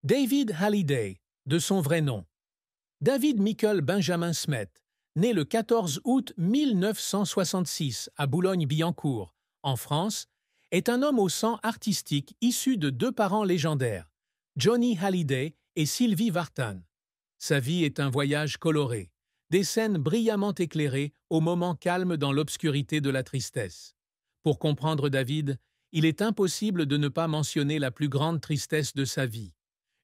David Hallyday, de son vrai nom. David Michael Benjamin Smet, né le 14 août 1966 à Boulogne-Billancourt, en France, est un homme au sang artistique issu de deux parents légendaires, Johnny Hallyday et Sylvie Vartan. Sa vie est un voyage coloré, des scènes brillamment éclairées aux moments calmes dans l'obscurité de la tristesse. Pour comprendre David, il est impossible de ne pas mentionner la plus grande tristesse de sa vie.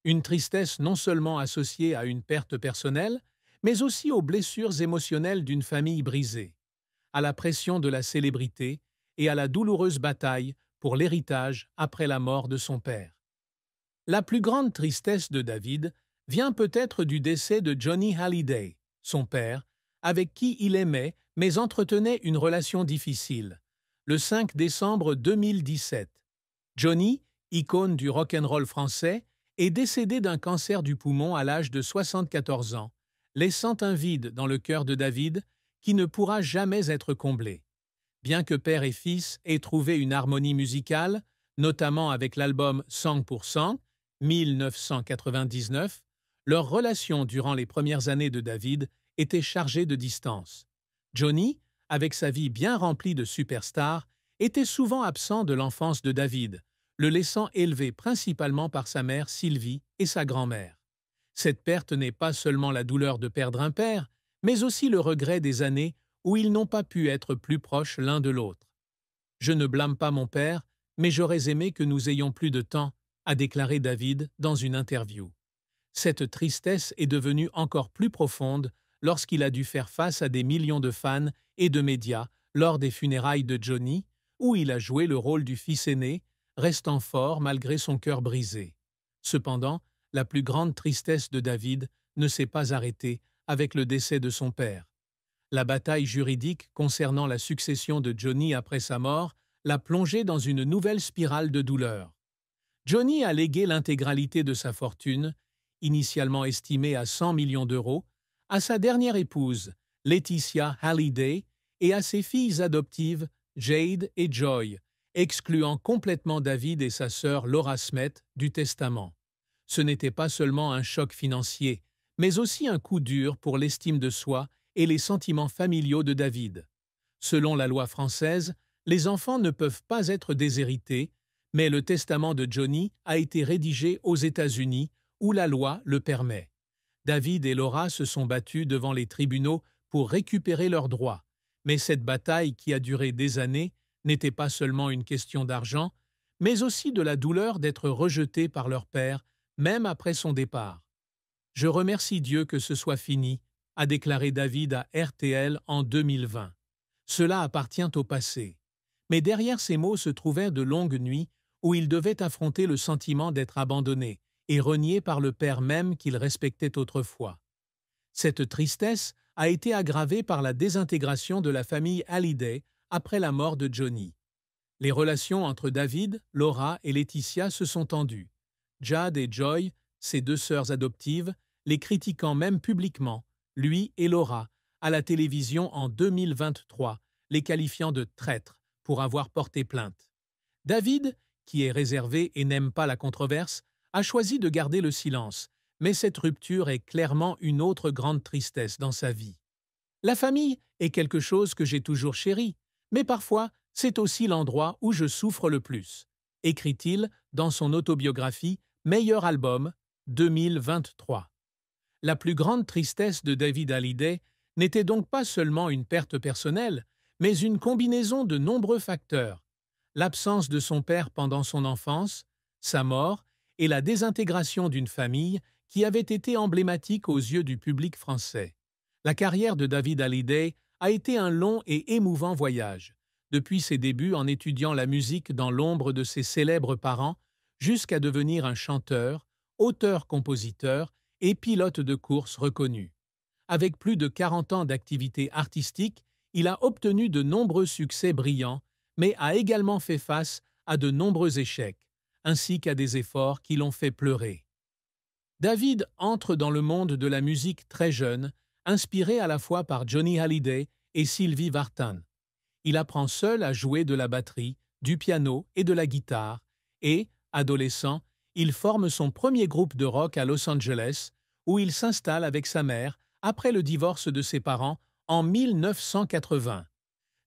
Une tristesse non seulement associée à une perte personnelle, mais aussi aux blessures émotionnelles d'une famille brisée, à la pression de la célébrité et à la douloureuse bataille pour l'héritage après la mort de son père. La plus grande tristesse de David vient peut-être du décès de Johnny Hallyday, son père, avec qui il aimait mais entretenait une relation difficile, le 5 décembre 2017. Johnny, icône du rock'n'roll français, est décédé d'un cancer du poumon à l'âge de 74 ans, laissant un vide dans le cœur de David qui ne pourra jamais être comblé. Bien que père et fils aient trouvé une harmonie musicale, notamment avec l'album Song pour Song, 1999, leur relation durant les premières années de David était chargée de distance. Johnny, avec sa vie bien remplie de superstars, était souvent absent de l'enfance de David, le laissant élever principalement par sa mère Sylvie et sa grand-mère. Cette perte n'est pas seulement la douleur de perdre un père, mais aussi le regret des années où ils n'ont pas pu être plus proches l'un de l'autre. « Je ne blâme pas mon père, mais j'aurais aimé que nous ayons plus de temps », a déclaré David dans une interview. Cette tristesse est devenue encore plus profonde lorsqu'il a dû faire face à des millions de fans et de médias lors des funérailles de Johnny, où il a joué le rôle du fils aîné, restant fort malgré son cœur brisé. Cependant, la plus grande tristesse de David ne s'est pas arrêtée avec le décès de son père. La bataille juridique concernant la succession de Johnny après sa mort l'a plongé dans une nouvelle spirale de douleur. Johnny a légué l'intégralité de sa fortune, initialement estimée à 100 millions d'euros, à sa dernière épouse, Laetitia Hallyday, et à ses filles adoptives, Jade et Joy, excluant complètement David et sa sœur Laura Smet du testament. Ce n'était pas seulement un choc financier, mais aussi un coup dur pour l'estime de soi et les sentiments familiaux de David. Selon la loi française, les enfants ne peuvent pas être déshérités, mais le testament de Johnny a été rédigé aux États-Unis, où la loi le permet. David et Laura se sont battus devant les tribunaux pour récupérer leurs droits, mais cette bataille qui a duré des années n'était pas seulement une question d'argent, mais aussi de la douleur d'être rejetés par leur père, même après son départ. « Je remercie Dieu que ce soit fini », a déclaré David à RTL en 2020. Cela appartient au passé. Mais derrière ces mots se trouvaient de longues nuits où il devait affronter le sentiment d'être abandonné et renié par le père même qu'il respectait autrefois. Cette tristesse a été aggravée par la désintégration de la famille Hallyday après la mort de Johnny. Les relations entre David, Laura et Laetitia se sont tendues. Jade et Joy, ses deux sœurs adoptives, les critiquant même publiquement, lui et Laura, à la télévision en 2023, les qualifiant de traîtres pour avoir porté plainte. David, qui est réservé et n'aime pas la controverse, a choisi de garder le silence, mais cette rupture est clairement une autre grande tristesse dans sa vie. La famille est quelque chose que j'ai toujours chéri, mais parfois c'est aussi l'endroit où je souffre le plus, écrit-il dans son autobiographie Meilleur album 2023. La plus grande tristesse de David Hallyday n'était donc pas seulement une perte personnelle, mais une combinaison de nombreux facteurs. L'absence de son père pendant son enfance, sa mort et la désintégration d'une famille qui avait été emblématique aux yeux du public français. La carrière de David Hallyday a été un long et émouvant voyage, depuis ses débuts en étudiant la musique dans l'ombre de ses célèbres parents, jusqu'à devenir un chanteur, auteur-compositeur et pilote de course reconnu. Avec plus de 40 ans d'activité artistique, il a obtenu de nombreux succès brillants, mais a également fait face à de nombreux échecs, ainsi qu'à des efforts qui l'ont fait pleurer. David entre dans le monde de la musique très jeune, inspiré à la fois par Johnny Hallyday et Sylvie Vartan. Il apprend seul à jouer de la batterie, du piano et de la guitare, et, adolescent, il forme son premier groupe de rock à Los Angeles, où il s'installe avec sa mère après le divorce de ses parents en 1980.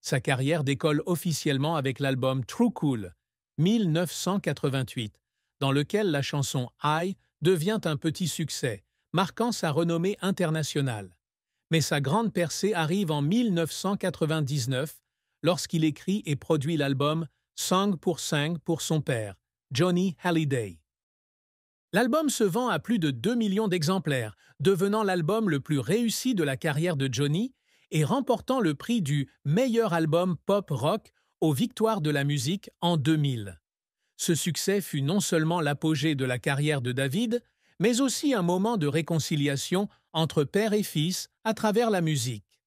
Sa carrière décolle officiellement avec l'album True Cool, 1988, dans lequel la chanson I devient un petit succès, marquant sa renommée internationale. Mais sa grande percée arrive en 1999, lorsqu'il écrit et produit l'album Song pour son père, Johnny Hallyday. L'album se vend à plus de 2 millions d'exemplaires, devenant l'album le plus réussi de la carrière de Johnny et remportant le prix du meilleur album pop-rock aux Victoires de la musique en 2000. Ce succès fut non seulement l'apogée de la carrière de David, mais aussi un moment de réconciliation entre père et fils à travers la musique.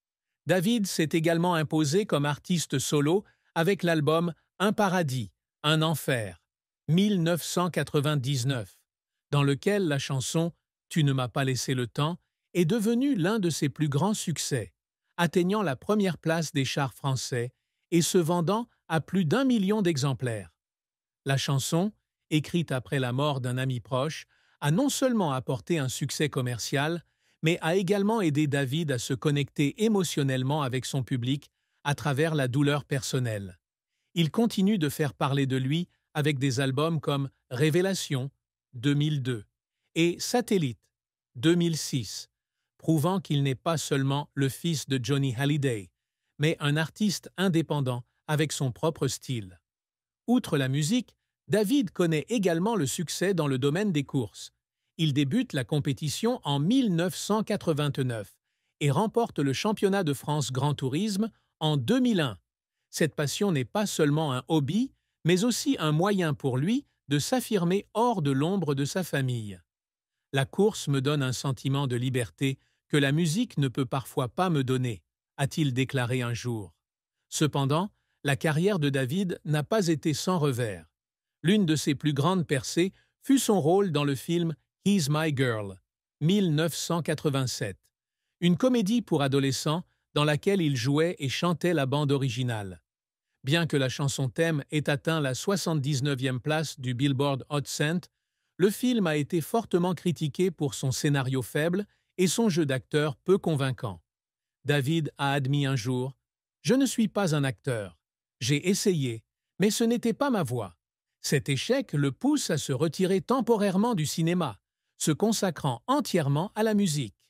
David s'est également imposé comme artiste solo avec l'album Un paradis, un enfer, 1999, dans lequel la chanson Tu ne m'as pas laissé le temps est devenue l'un de ses plus grands succès, atteignant la première place des charts français et se vendant à plus d'1 million d'exemplaires. La chanson, écrite après la mort d'un ami proche, a non seulement apporté un succès commercial, mais a également aidé David à se connecter émotionnellement avec son public à travers la douleur personnelle. Il continue de faire parler de lui avec des albums comme Révélation, 2002, et Satellite, 2006, prouvant qu'il n'est pas seulement le fils de Johnny Hallyday, mais un artiste indépendant avec son propre style. Outre la musique, David connaît également le succès dans le domaine des courses. Il débute la compétition en 1989 et remporte le championnat de France Grand Tourisme en 2001. Cette passion n'est pas seulement un hobby, mais aussi un moyen pour lui de s'affirmer hors de l'ombre de sa famille. La course me donne un sentiment de liberté que la musique ne peut parfois pas me donner, a-t-il déclaré un jour. Cependant, la carrière de David n'a pas été sans revers. L'une de ses plus grandes percées fut son rôle dans le film He's My Girl, 1987, une comédie pour adolescents dans laquelle il jouait et chantait la bande originale. Bien que la chanson thème ait atteint la 79e place du Billboard Hot 100, le film a été fortement critiqué pour son scénario faible et son jeu d'acteur peu convaincant. David a admis un jour « Je ne suis pas un acteur. J'ai essayé, mais ce n'était pas ma voix. » Cet échec le pousse à se retirer temporairement du cinéma, se consacrant entièrement à la musique.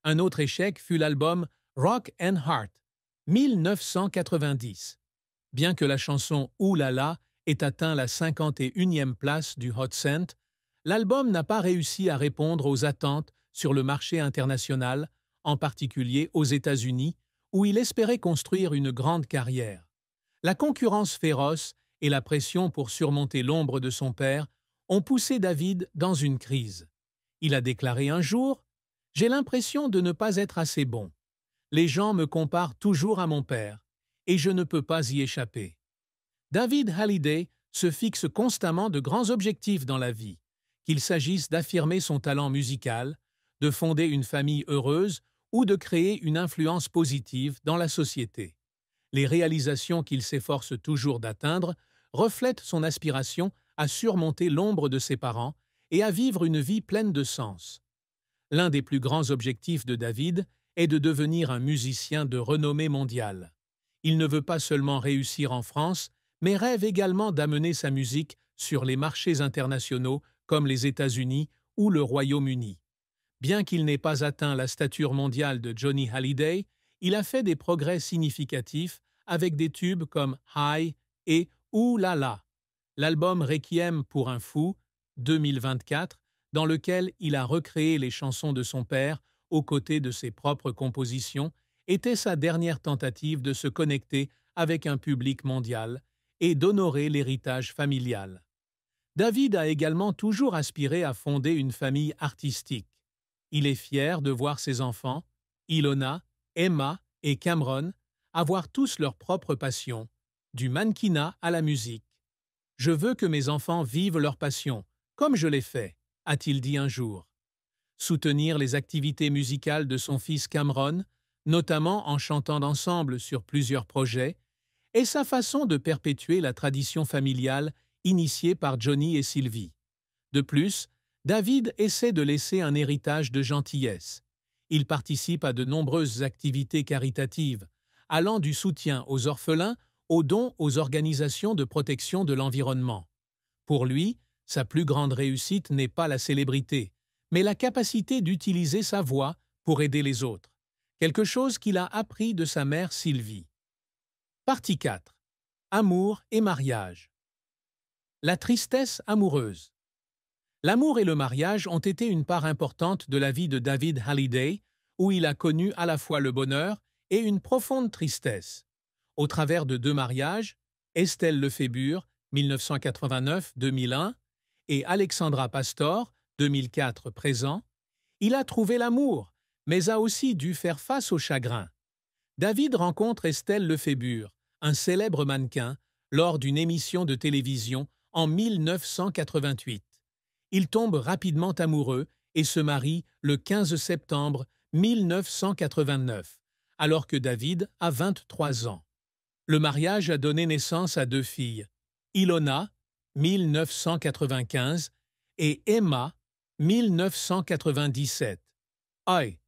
Un autre échec fut l'album Rock and Heart, 1990. Bien que la chanson Ouh là là ait atteint la 51e place du Hot 100, l'album n'a pas réussi à répondre aux attentes sur le marché international, en particulier aux États-Unis, où il espérait construire une grande carrière. La concurrence féroce et la pression pour surmonter l'ombre de son père ont poussé David dans une crise. Il a déclaré un jour « J'ai l'impression de ne pas être assez bon. Les gens me comparent toujours à mon père, et je ne peux pas y échapper. » David Hallyday se fixe constamment de grands objectifs dans la vie, qu'il s'agisse d'affirmer son talent musical, de fonder une famille heureuse ou de créer une influence positive dans la société. Les réalisations qu'il s'efforce toujours d'atteindre reflètent son aspiration à surmonter l'ombre de ses parents et à vivre une vie pleine de sens. L'un des plus grands objectifs de David est de devenir un musicien de renommée mondiale. Il ne veut pas seulement réussir en France, mais rêve également d'amener sa musique sur les marchés internationaux comme les États-Unis ou le Royaume-Uni. Bien qu'il n'ait pas atteint la stature mondiale de Johnny Hallyday, il a fait des progrès significatifs avec des tubes comme High et Ouh là là. L'album Requiem pour un fou, 2024, dans lequel il a recréé les chansons de son père aux côtés de ses propres compositions, était sa dernière tentative de se connecter avec un public mondial et d'honorer l'héritage familial. David a également toujours aspiré à fonder une famille artistique. Il est fier de voir ses enfants, Ilona, Emma et Cameron, avoir tous leur propre passion, du mannequinat à la musique. « Je veux que mes enfants vivent leur passion, comme je l'ai fait », a-t-il dit un jour. Soutenir les activités musicales de son fils Cameron, notamment en chantant ensemble sur plusieurs projets, est sa façon de perpétuer la tradition familiale initiée par Johnny et Sylvie. De plus, David essaie de laisser un héritage de gentillesse. Il participe à de nombreuses activités caritatives, allant du soutien aux orphelins aux dons aux organisations de protection de l'environnement. Pour lui, sa plus grande réussite n'est pas la célébrité, mais la capacité d'utiliser sa voix pour aider les autres, quelque chose qu'il a appris de sa mère Sylvie. Partie 4. Amour et mariage. La tristesse amoureuse. L'amour et le mariage ont été une part importante de la vie de David Hallyday, où il a connu à la fois le bonheur et une profonde tristesse. Au travers de 2 mariages, Estelle Lefébure, 1989-2001, et Alexandra Pastor, 2004 présent, il a trouvé l'amour, mais a aussi dû faire face au chagrin. David rencontre Estelle Lefébure, un célèbre mannequin, lors d'une émission de télévision en 1988. Ils tombent rapidement amoureux et se marient le 15 septembre 1989, alors que David a 23 ans. Le mariage a donné naissance à 2 filles, Ilona, 1995, et Emma, 1997. Oi,